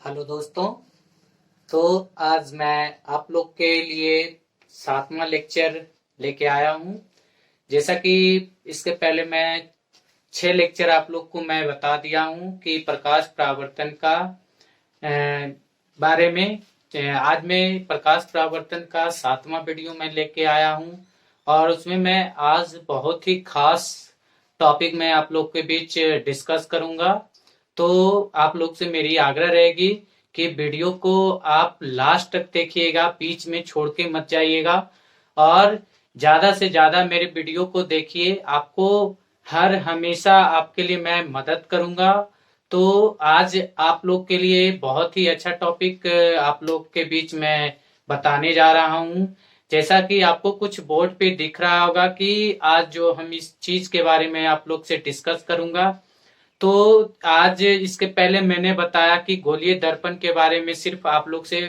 Hello दोस्तों। तो आज मैं आप लोग के लिए 7वां लेक्चर लेके आया हूँ। जैसा कि इसके पहले मैं 6 लेक्चर आप लोग को मैं बता दिया हूँ कि प्रकाश परावर्तन का बारे में। आज मैं प्रकाश परावर्तन का 7वां वीडियो मैं लेके आया हूँ और उसमें मैं आज बहुत ही खास टॉपिक मैं आप लोग के बीच डिस्कस करूंगा। तो आप लोग से मेरी आग्रह रहेगी कि वीडियो को आप लास्ट तक देखिएगा, बीच में छोड़ के मत जाइएगा और ज्यादा से ज्यादा मेरे वीडियो को देखिए। आपको हर हमेशा आपके लिए मैं मदद करूंगा। तो आज आप लोग के लिए बहुत ही अच्छा टॉपिक आप लोग के बीच में बताने जा रहा हूं। जैसा कि आपको कुछ बोर्ड पे दिख रहा होगा कि आज जो हम इस चीज के बारे में आप लोग से डिस्कस करूंगा। तो आज इसके पहले मैंने बताया कि गोलीय दर्पण के बारे में सिर्फ आप लोग से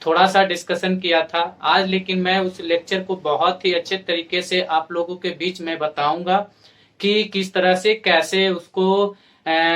थोड़ा सा डिस्कशन किया था आज, लेकिन मैं उस लेक्चर को बहुत ही अच्छे तरीके से आप लोगों के बीच में बताऊंगा कि किस तरह से कैसे उसको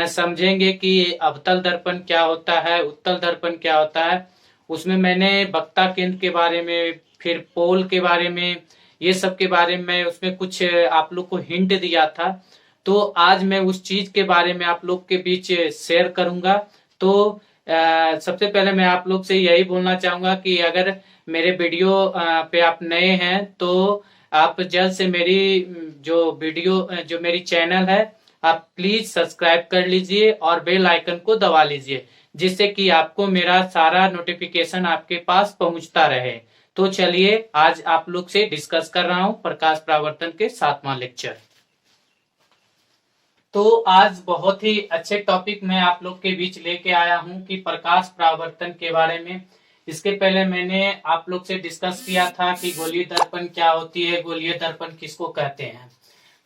समझेंगे कि अवतल दर्पण क्या होता है, उत्तल दर्पण क्या होता है। उसमें मैंने वक्ता केंद्र के बारे में, फिर पोल के बारे में, ये सब के बारे में उसमें कुछ आप लोग को हिंट दिया था। तो आज मैं उस चीज के बारे में आप लोग के बीच शेयर करूंगा। तो सबसे पहले मैं आप लोग से यही बोलना चाहूंगा कि अगर मेरे वीडियो पे आप नए हैं तो आप जल्द से मेरी जो वीडियो जो मेरी चैनल है आप प्लीज सब्सक्राइब कर लीजिए और बेल आइकन को दबा लीजिए, जिससे कि आपको मेरा सारा नोटिफिकेशन आपके पास पहुंचता रहे। तो चलिए आज आप लोग से डिस्कस कर रहा हूं प्रकाश परावर्तन के 7वां लेक्चर। तो आज बहुत ही अच्छे टॉपिक मैं आप लोग के बीच लेके आया हूं कि प्रकाश परावर्तन के बारे में। इसके पहले मैंने आप लोग से डिस्कस किया था कि गोलीय दर्पण क्या होती है, गोलीय दर्पण किसको कहते हैं।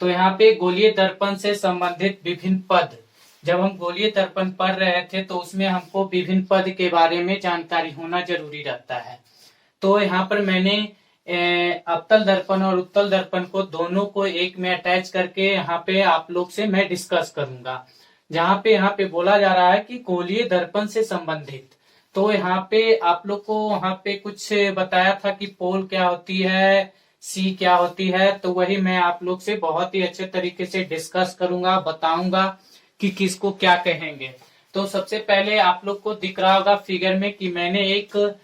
तो यहाँ पे गोलीय दर्पण से संबंधित विभिन्न पद, जब हम गोलीय दर्पण पढ़ रहे थे तो उसमें हमको विभिन्न पद के बारे में जानकारी होना जरूरी रहता है। तो यहाँ पर मैंने अवतल दर्पण और उत्तल दर्पण को दोनों को एक में अटैच करके यहाँ पे आप लोग से मैं डिस्कस करूंगा। जहाँ पे बोला जा रहा है कि गोलीय दर्पण से संबंधित। तो यहाँ पे आप लोग को वहां पे कुछ बताया था कि पोल क्या होती है, सी क्या होती है। तो वही मैं आप लोग से बहुत ही अच्छे तरीके से डिस्कस करूंगा, बताऊंगा कि किसको क्या कहेंगे। तो सबसे पहले आप लोग को दिख रहा होगा फिगर में कि मैंने एक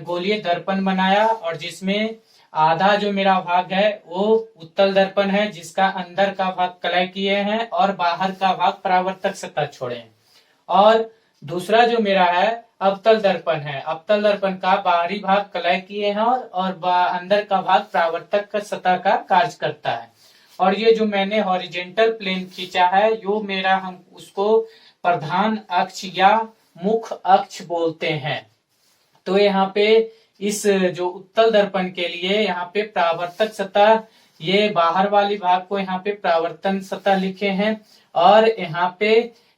गोलीय दर्पण बनाया और जिसमें आधा जो मेरा भाग है वो उत्तल दर्पण है, जिसका अंदर का भाग कलय किए हैं और बाहर का भाग परावर्तक सतह छोड़े हैं। और दूसरा जो मेरा है अवतल दर्पण है। अवतल दर्पण का बाहरी भाग कलय किए हैं और अंदर का भाग परावर्तक का सतह का कार्य करता है। और ये जो मैंने हॉरिजेंटल प्लेन खींचा है यो मेरा, हम उसको प्रधान अक्ष या मुख्य अक्ष बोलते हैं। तो यहाँ पे इस जो उत्तल दर्पण के लिए यहाँ पे परावर्तक सतह, ये बाहर वाली भाग को यहाँ पे परावर्तन सतह लिखे हैं और यहाँ पे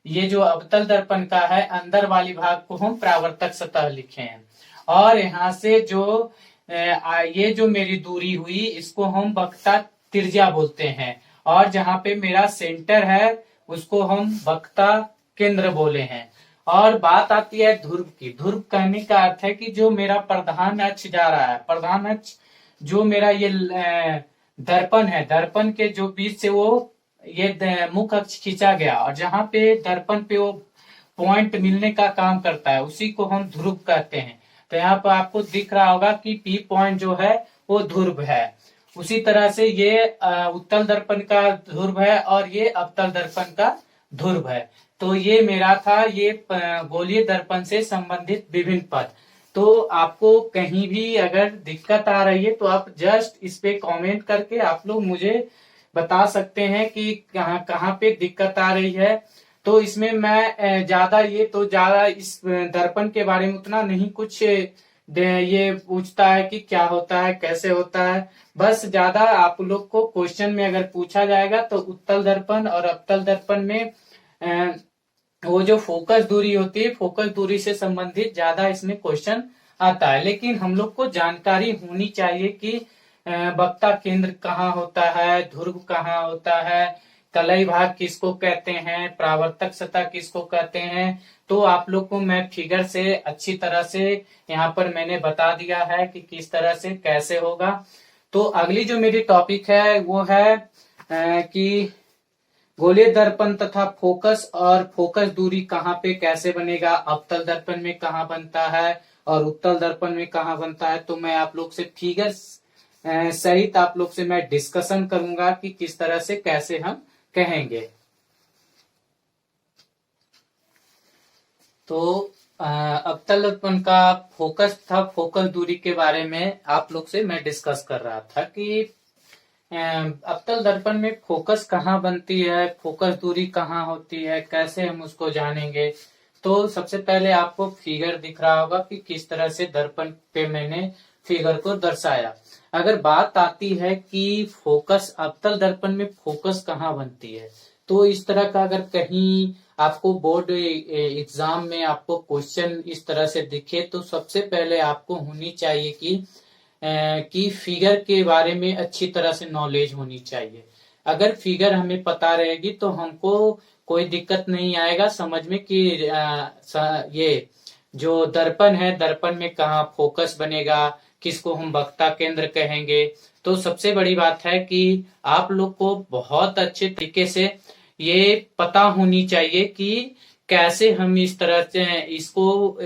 ये जो अवतल दर्पण का है अंदर वाली भाग को हम परावर्तक सतह लिखे हैं। और यहाँ से जो ये जो मेरी दूरी हुई इसको हम वक्ता त्रिज्या बोलते हैं और जहाँ पे मेरा सेंटर है उसको हम वक्ता केंद्र बोले हैं। और बात आती है ध्रुव की। ध्रुव कहने का अर्थ है कि जो मेरा प्रधान अक्ष जा रहा है, प्रधान अक्ष जो मेरा ये दर्पण है, दर्पण के जो बीच से वो ये मुख्य अक्ष खींचा गया और जहाँ पे दर्पण पे वो पॉइंट मिलने का काम करता है उसी को हम ध्रुव कहते हैं। तो यहाँ पर आपको दिख रहा होगा कि पी पॉइंट जो है वो ध्रुव है। उसी तरह से ये उत्तल दर्पण का ध्रुव है और ये अवतल दर्पण का ध्रुव है। तो ये मेरा था ये गोलीय दर्पण से संबंधित विभिन्न पद। तो आपको कहीं भी अगर दिक्कत आ रही है तो आप जस्ट इस पे कमेंट करके आप लोग मुझे बता सकते हैं कि कहाँ कहाँ पे दिक्कत आ रही है। तो इसमें मैं ज्यादा इस दर्पण के बारे में उतना नहीं कुछ ये पूछता है कि क्या होता है, कैसे होता है। बस ज्यादा आप लोग को क्वेश्चन में अगर पूछा जाएगा तो उत्तल दर्पण और अवतल दर्पण में वो जो फोकस दूरी होती है, फोकस दूरी से संबंधित ज्यादा इसमें क्वेश्चन आता है। लेकिन हम लोग को जानकारी होनी चाहिए कि वक्ता केंद्र कहाँ होता है, ध्रुव कहाँ होता है, कलई भाग किसको कहते हैं, परावर्तक सतह किसको कहते हैं, तो आप लोग को मैं फिगर से अच्छी तरह से यहाँ पर मैंने बता दिया है कि किस तरह से कैसे होगा। तो अगली जो मेरी टॉपिक है वो है कि गोलीय दर्पण तथा फोकस और फोकस दूरी कहाँ पे कैसे बनेगा, अवतल दर्पण में कहाँ बनता है और उत्तल दर्पण में कहाँ बनता है। तो मैं आप लोग से फिगर सहित आप लोग से मैं डिस्कशन करूंगा कि किस तरह से कैसे हम कहेंगे। तो अवतल दर्पण का फोकस था, फोकस दूरी के बारे में आप लोग से मैं डिस्कस कर रहा था कि अवतल दर्पण में फोकस कहाँ बनती है, फोकस दूरी कहाँ होती है, कैसे हम उसको जानेंगे। तो सबसे पहले आपको फिगर दिख रहा होगा कि किस तरह से दर्पण पे मैंने फिगर को दर्शाया। अगर बात आती है कि फोकस अवतल दर्पण में फोकस कहाँ बनती है, तो इस तरह का अगर कहीं आपको बोर्ड एग्जाम में आपको क्वेश्चन इस तरह से दिखे तो सबसे पहले आपको होनी चाहिए कि फिगर के बारे में अच्छी तरह से नॉलेज होनी चाहिए। अगर फिगर हमें पता रहेगी तो हमको कोई दिक्कत नहीं आएगा समझ में कि ये जो दर्पण है, दर्पण में कहाँ फोकस बनेगा, किसको हम वक्ता केंद्र कहेंगे। तो सबसे बड़ी बात है कि आप लोग को बहुत अच्छे तरीके से ये पता होनी चाहिए कि कैसे हम इस तरह से इसको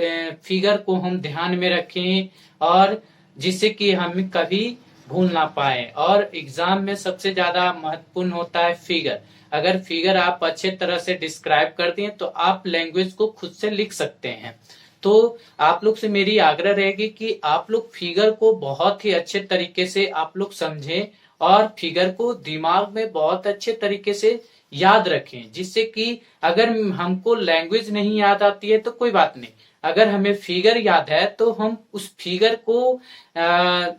फिगर को हम ध्यान में रखें और जिससे कि हम कभी भूल ना पाए। और एग्जाम में सबसे ज्यादा महत्वपूर्ण होता है फिगर। अगर फिगर आप अच्छे तरह से डिस्क्राइब कर दिए तो आप लैंग्वेज को खुद से लिख सकते हैं। तो आप लोग से मेरी आग्रह रहेगी कि आप लोग फिगर को बहुत ही अच्छे तरीके से आप लोग समझें और फिगर को दिमाग में बहुत अच्छे तरीके से याद रखें, जिससे कि अगर हमको लैंग्वेज नहीं याद आती है तो कोई बात नहीं, अगर हमें फिगर याद है तो हम उस फिगर को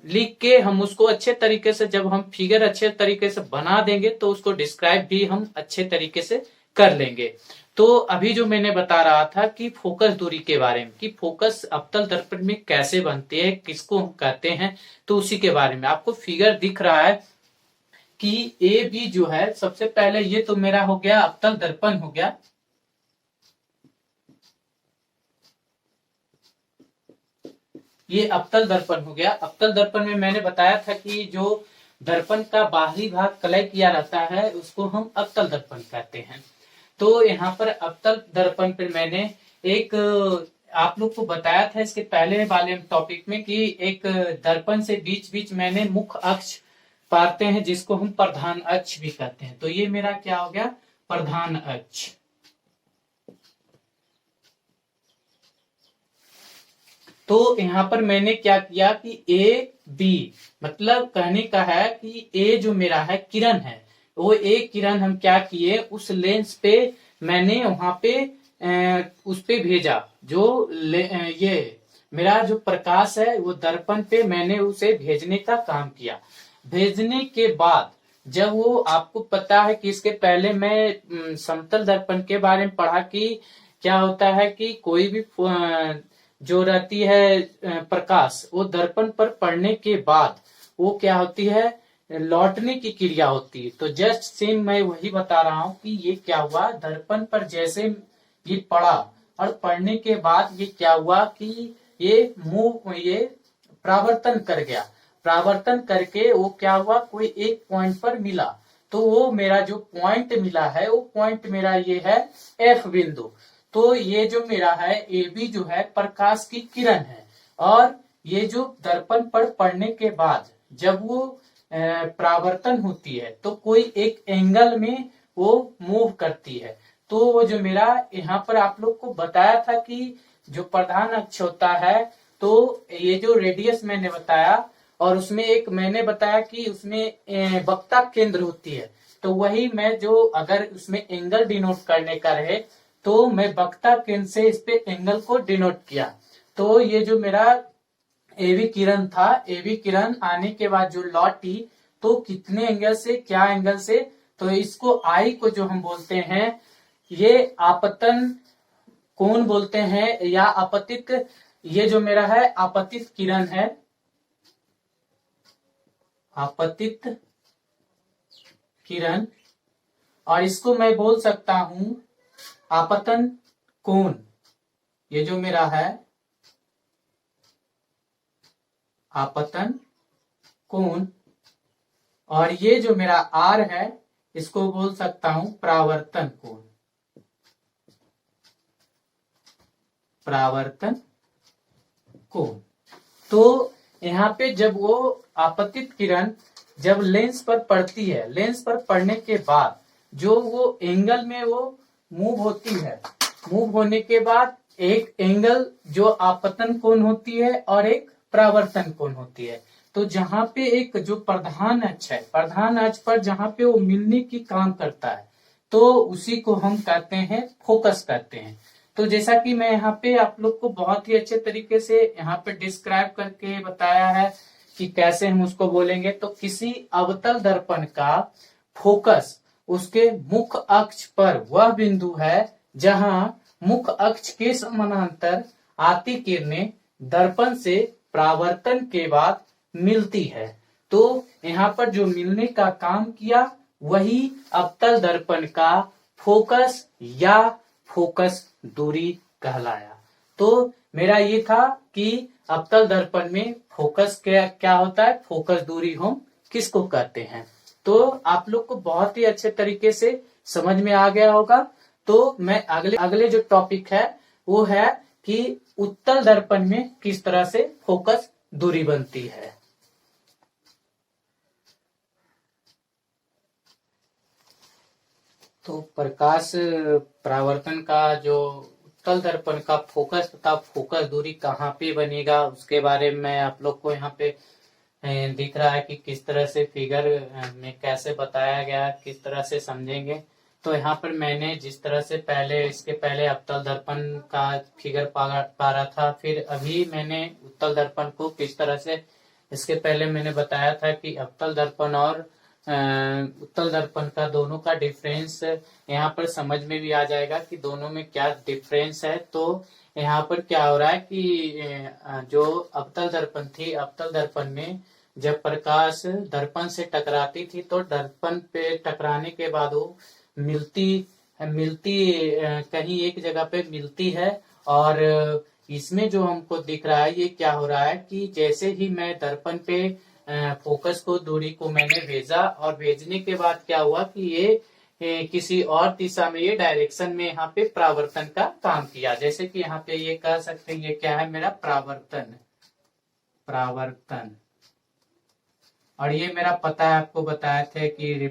लिख के हम उसको अच्छे तरीके से, जब हम फिगर अच्छे तरीके से बना देंगे तो उसको डिस्क्राइब भी हम अच्छे तरीके से कर लेंगे। तो अभी जो मैंने बता रहा था कि फोकस दूरी के बारे में, कि फोकस अवतल दर्पण में कैसे बनती है, किसको हम कहते हैं, तो उसी के बारे में आपको फिगर दिख रहा है कि ए बी जो है, सबसे पहले ये तो मेरा हो गया अवतल दर्पण हो गया। ये अवतल दर्पण हो गया। अवतल दर्पण में मैंने बताया था कि जो दर्पण का बाहरी भाग कलई किया रहता है उसको हम अवतल दर्पण कहते हैं। तो यहाँ पर अवतल दर्पण पर मैंने एक आप लोग को बताया था इसके पहले वाले टॉपिक में कि एक दर्पण से बीच बीच मैंने मुख्य अक्ष पाते हैं जिसको हम प्रधान अक्ष भी कहते हैं। तो ये मेरा क्या हो गया, प्रधान अक्ष। तो यहाँ पर मैंने क्या किया कि ए बी, मतलब कहने का है कि ए जो मेरा है किरण है, वो एक किरण हम क्या किए, उस लेंस पे मैंने वहां पे उस पे भेजा, जो ये मेरा जो प्रकाश है वो दर्पण पे मैंने उसे भेजने का काम किया। भेजने के बाद जब वो, आपको पता है कि इसके पहले मैं समतल दर्पण के बारे में पढ़ा कि क्या होता है कि कोई भी जो रहती है प्रकाश, वो दर्पण पर पड़ने के बाद वो क्या होती है, लौटने की क्रिया होती है। तो जस्ट सेम मैं वही बता रहा हूँ कि ये क्या हुआ, दर्पण पर जैसे ये पड़ा और पड़ने के बाद ये क्या हुआ कि ये परावर्तन कर गया। परावर्तन करके वो क्या हुआ, कोई एक पॉइंट पर मिला। तो वो मेरा जो पॉइंट मिला है वो पॉइंट मेरा ये है एफ बिंदु। तो ये जो मेरा है ए बी जो है प्रकाश की किरण है, और ये जो दर्पण पर पड़ने के बाद जब वो परावर्तन होती है तो कोई एक एंगल में वो मूव करती है। तो वो जो मेरा यहाँ पर आप लोग को बताया था कि जो प्रधान अक्ष होता है, तो ये जो रेडियस मैंने बताया, और उसमें एक मैंने बताया कि उसमें वक्ता केंद्र होती है। तो वही मैं जो अगर उसमें एंगल डिनोट करने का रहे तो मैं वक्ता केंद्र से इस पे एंगल को डिनोट किया। तो ये जो मेरा एवी किरण था, एवी किरण आने के बाद जो लौटी तो कितने एंगल से, क्या एंगल से, तो इसको आई को जो हम बोलते हैं ये आपतन कोण बोलते हैं या आपतित, ये जो मेरा है आपतित किरण है, आपतित किरण। और इसको मैं बोल सकता हूं आपतन कोण। ये जो मेरा है आपतन कोण, और ये जो मेरा आर है इसको बोल सकता हूं परावर्तन कोण। परावर्तन कोण। तो यहाँ पे जब वो आपतित किरण जब लेंस पर पड़ती है, लेंस पर पड़ने के बाद जो वो एंगल में वो मूव होती है, मूव होने के बाद एक एंगल जो आपतन कोण होती है और एक परावर्तन कोण होती है। तो जहां पे एक जो प्रधान अक्ष है, प्रधान अक्ष पर जहां पे वो मिलने की काम करता है, तो उसी को हम कहते हैं फोकस कहते हैं। तो जैसा कि मैं यहाँ पे आप लोग को बहुत ही अच्छे तरीके से यहाँ पे डिस्क्राइब करके बताया है कि कैसे हम उसको बोलेंगे। तो किसी अवतल दर्पण का फोकस उसके मुख्य अक्ष पर वह बिंदु है जहां मुख्य अक्ष के समानांतर आती किरणें दर्पण से परावर्तन के बाद मिलती है। तो यहाँ पर जो मिलने का काम किया वही अवतल दर्पण का फोकस या फोकस दूरी कहलाया। तो मेरा ये था कि अवतल दर्पण में फोकस क्या होता है, फोकस दूरी हम किसको कहते हैं। तो आप लोग को बहुत ही अच्छे तरीके से समझ में आ गया होगा। तो मैं अगले जो टॉपिक है वो है कि उत्तल दर्पण में किस तरह से फोकस दूरी बनती है। तो प्रकाश परावर्तन का जो उत्तल दर्पण का फोकस तथा फोकस दूरी कहाँ पे बनेगा उसके बारे में आप लोग को यहाँ पे दिख रहा है कि किस तरह से फिगर में कैसे बताया गया, किस तरह से समझेंगे। तो यहाँ पर मैंने जिस तरह से इसके पहले अवतल दर्पण का फिगर पा रहा था, फिर अभी मैंने उत्तल दर्पण को किस तरह से, इसके पहले मैंने बताया था कि अवतल दर्पण और उत्तल दर्पण का दोनों का डिफरेंस यहाँ पर समझ में भी आ जाएगा कि दोनों में क्या डिफरेंस है। तो यहाँ पर क्या हो रहा है कि जो अवतल दर्पण थी, अवतल दर्पण में जब प्रकाश दर्पण से टकराती थी तो दर्पण पे टकराने के बाद वो मिलती कहीं एक जगह पे मिलती है। और इसमें जो हमको दिख रहा है ये क्या हो रहा है कि जैसे ही मैं दर्पण पे फोकस को दूरी को मैंने भेजा और भेजने के बाद क्या हुआ कि ये किसी और दिशा में, ये डायरेक्शन में यहाँ पे परावर्तन का काम किया। जैसे कि यहाँ पे ये कह सकते हैं ये क्या है मेरा परावर्तन, और ये मेरा पता है, आपको बताया थे कि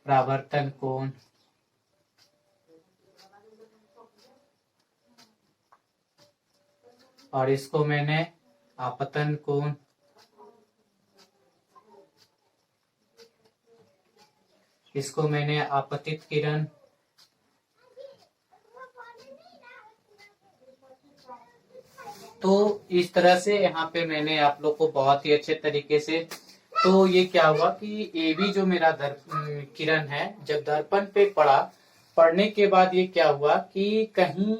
परावर्तन कोण, और इसको मैंने आपतन कोण, इसको मैंने आपतित किरण, तो इस तरह से यहाँ पे मैंने आप लोग को बहुत ही अच्छे तरीके से। तो ये क्या हुआ कि ये भी जो मेरा किरण है जब दर्पण पे पड़ने के बाद ये क्या हुआ कि कहीं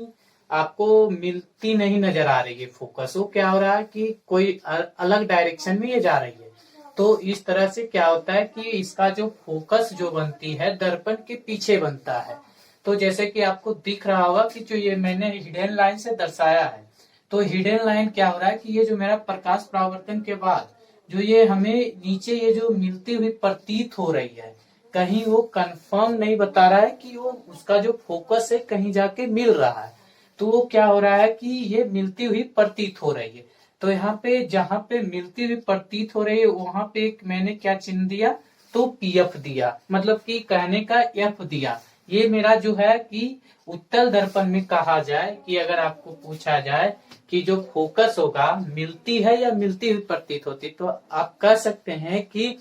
आपको मिलती नहीं नजर आ रही है फोकस। वो क्या हो रहा है कि कोई अलग डायरेक्शन में ये जा रही है। तो इस तरह से क्या होता है कि इसका जो फोकस जो बनती है दर्पण के पीछे बनता है। तो जैसे कि आपको दिख रहा होगा कि जो ये मैंने हिडन लाइन से दर्शाया है, तो हिडन लाइन क्या हो रहा है कि ये जो मेरा प्रकाश परावर्तन के बाद जो ये हमें नीचे ये जो मिलती हुई प्रतीत हो रही है, कहीं वो कंफर्म नहीं बता रहा है कि वो उसका जो फोकस है कहीं जाके मिल रहा है। तो वो क्या हो रहा है कि ये मिलती हुई प्रतीत हो रही है। तो यहाँ पे जहां पे मिलती हुई प्रतीत हो रही है वहां पे मैंने क्या चिन्ह दिया, तो पीएफ दिया, मतलब कि कहने का एफ दिया। ये मेरा जो है कि उत्तल दर्पण में कहा जाए कि अगर आपको पूछा जाए कि जो फोकस होगा मिलती है या मिलती हुई प्रतीत होती, तो आप कह सकते हैं कि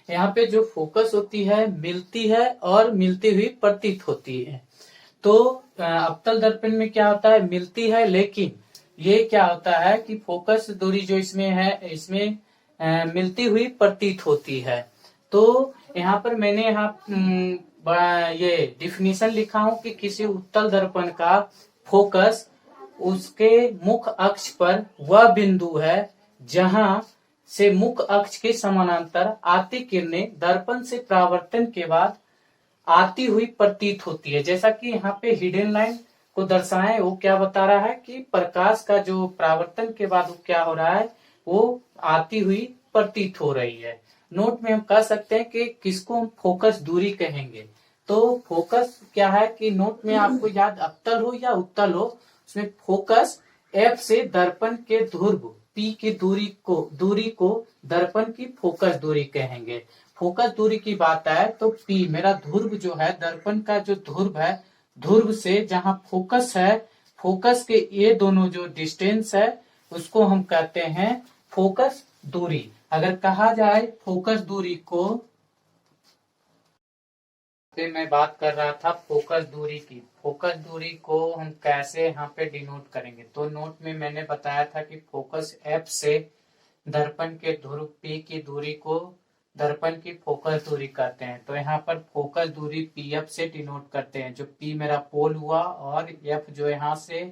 यहाँ पे जो फोकस होती है मिलती है और मिलती हुई प्रतीत होती है। तो अवतल दर्पण में क्या होता है, मिलती है, लेकिन ये क्या होता है कि फोकस दूरी जो इसमें है इसमें मिलती हुई प्रतीत होती है। तो यहाँ पर मैंने ये डिफिनीशन लिखा हूं कि किसी उत्तल दर्पण का फोकस उसके मुख्य अक्ष पर वह बिंदु है जहां से मुख्य अक्ष के समानांतर आती किरणें दर्पण से परावर्तन के बाद आती हुई प्रतीत होती है। जैसा कि यहाँ पे हिडन लाइन को दर्शाएं, वो क्या बता रहा है कि प्रकाश का जो परावर्तन के बाद वो क्या हो रहा है, वो आती हुई प्रतीत हो रही है। नोट में हम कह सकते हैं कि किसको हम फोकस दूरी कहेंगे। तो फोकस क्या है कि नोट में आपको याद अवतल हो या उत्तल हो, उसमें फोकस एफ से दर्पण के ध्रुव पी की दूरी को दर्पण की फोकस दूरी कहेंगे। फोकस दूरी की बात आए तो पी मेरा ध्रुव जो है, दर्पण का जो ध्रुव है, ध्रुव से जहां फोकस है, फोकस के ये दोनों जो डिस्टेंस है उसको हम कहते हैं फोकस दूरी। अगर कहा जाए फोकस दूरी को, मैं बात कर रहा था फोकस दूरी की, फोकस दूरी को हम कैसे यहाँ पे डिनोट करेंगे। तो नोट में मैंने बताया था कि फोकस एफ से दर्पण के ध्रुव पी की दूरी को दर्पण की फोकस दूरी कहते हैं। तो यहाँ पर फोकस दूरी पी एफ से डिनोट करते हैं। जो पी मेरा पोल हुआ और एफ जो यहाँ से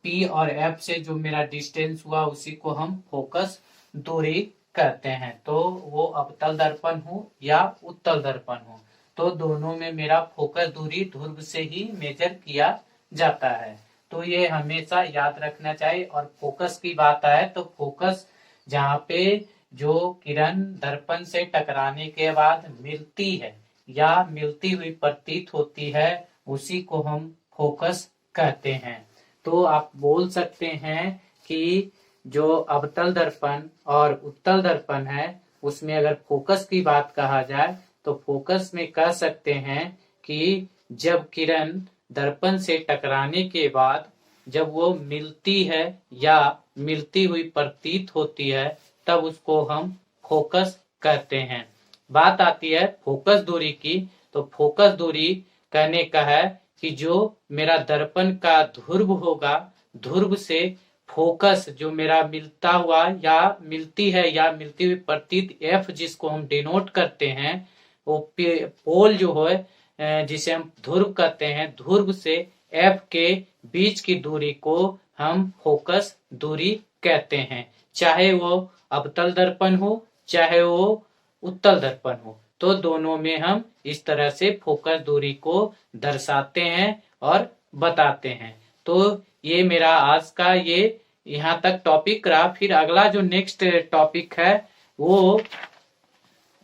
पी और एफ से जो मेरा डिस्टेंस हुआ उसी को हम फोकस दूरी कहते हैं। तो वो अवतल दर्पण हो या उत्तल दर्पण हो, तो दोनों में मेरा फोकस दूरी ध्रुव से ही मेजर किया जाता है। तो ये हमेशा याद रखना चाहिए। और फोकस की बात आए तो फोकस जहाँ पे जो किरण दर्पण से टकराने के बाद मिलती है या मिलती हुई प्रतीत होती है, उसी को हम फोकस कहते हैं। तो आप बोल सकते हैं कि जो अवतल दर्पण और उत्तल दर्पण है उसमें अगर फोकस की बात कहा जाए तो फोकस में कह सकते हैं कि जब किरण दर्पण से टकराने के बाद जब वो मिलती है या मिलती हुई प्रतीत होती है, तब उसको हम फोकस कहते हैं। बात आती है फोकस दूरी की, तो फोकस दूरी कहने का है कि जो मेरा दर्पण का ध्रुव होगा, ध्रुव से फोकस जो मेरा मिलता हुआ या मिलती है या मिलती हुई प्रतीत एफ जिसको हम डिनोट करते हैं, वो पोल जो है जिसे हम ध्रुव कहते हैं, ध्रुव से एफ के बीच की दूरी को हम फोकस दूरी कहते हैं। चाहे वो अवतल दर्पण हो चाहे वो उत्तल दर्पण हो, तो दोनों में हम इस तरह से फोकस दूरी को दर्शाते हैं और बताते हैं। तो ये मेरा आज का ये यहाँ तक टॉपिक रहा। फिर अगला जो नेक्स्ट टॉपिक है वो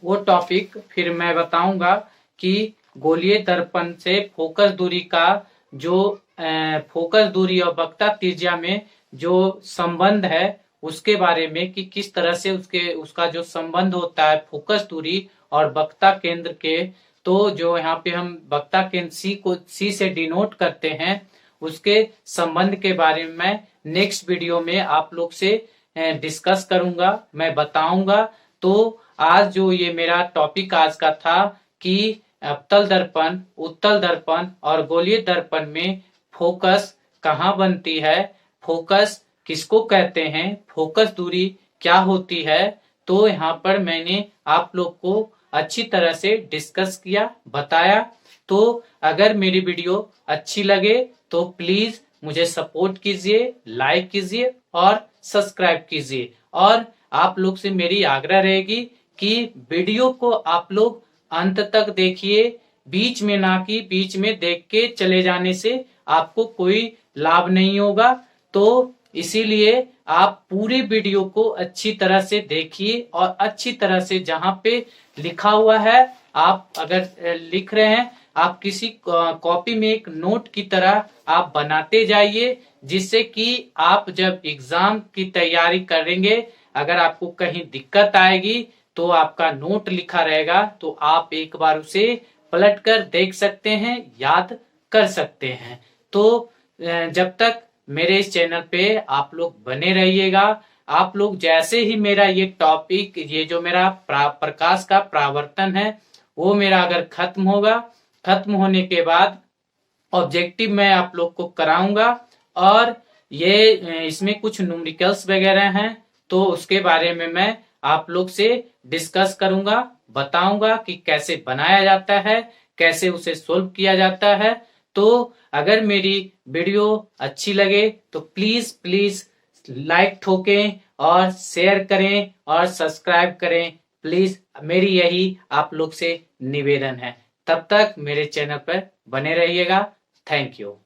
टॉपिक फिर मैं बताऊंगा कि गोलीय दर्पण से फोकस दूरी का जो फोकस दूरी और वक्रता त्रिज्या में जो संबंध है उसके बारे में, कि किस तरह से उसका जो संबंध होता है फोकस दूरी और वक्रता केंद्र के। तो जो यहाँ पे हम वक्रता केंद्र सी से डिनोट करते हैं, उसके संबंध के बारे में मैं नेक्स्ट वीडियो में आप लोग से डिस्कस करूंगा, मैं बताऊंगा। तो आज जो ये मेरा टॉपिक आज का था कि अवतल दर्पण, उत्तल दर्पण और गोलीय दर्पण में फोकस कहाँ बनती है, फोकस किसको कहते हैं, फोकस दूरी क्या होती है, तो यहाँ पर मैंने आप लोग को अच्छी तरह से डिस्कस किया, बताया। तो अगर मेरी वीडियो अच्छी लगे तो प्लीज मुझे सपोर्ट कीजिए, लाइक कीजिए और सब्सक्राइब कीजिए। और आप लोग से मेरी आग्रह रहेगी कि वीडियो को आप लोग अंत तक देखिए, बीच में ना कि बीच में देख के चले जाने से आपको कोई लाभ नहीं होगा। तो इसीलिए आप पूरे वीडियो को अच्छी तरह से देखिए और अच्छी तरह से जहां पे लिखा हुआ है, आप अगर लिख रहे हैं, आप किसी कॉपी में एक नोट की तरह आप बनाते जाइए, जिससे कि आप जब एग्जाम की तैयारी करेंगे, अगर आपको कहीं दिक्कत आएगी तो आपका नोट लिखा रहेगा, तो आप एक बार उसे पलट कर देख सकते हैं, याद कर सकते हैं। तो जब तक मेरे इस चैनल पे आप लोग बने रहिएगा। आप लोग जैसे ही मेरा ये टॉपिक, ये जो मेरा प्रकाश का परावर्तन है, वो मेरा अगर खत्म होगा, खत्म होने के बाद ऑब्जेक्टिव मैं आप लोग को कराऊंगा और ये इसमें कुछ न्यूमेरिकल्स वगैरह हैं, तो उसके बारे में मैं आप लोग से डिस्कस करूंगा, बताऊंगा कि कैसे बनाया जाता है, कैसे उसे सोल्व किया जाता है। तो अगर मेरी वीडियो अच्छी लगे तो प्लीज प्लीज लाइक ठोकें और शेयर करें और सब्सक्राइब करें, प्लीज। मेरी यही आप लोग से निवेदन है। तब तक मेरे चैनल पर बने रहिएगा। Thank you.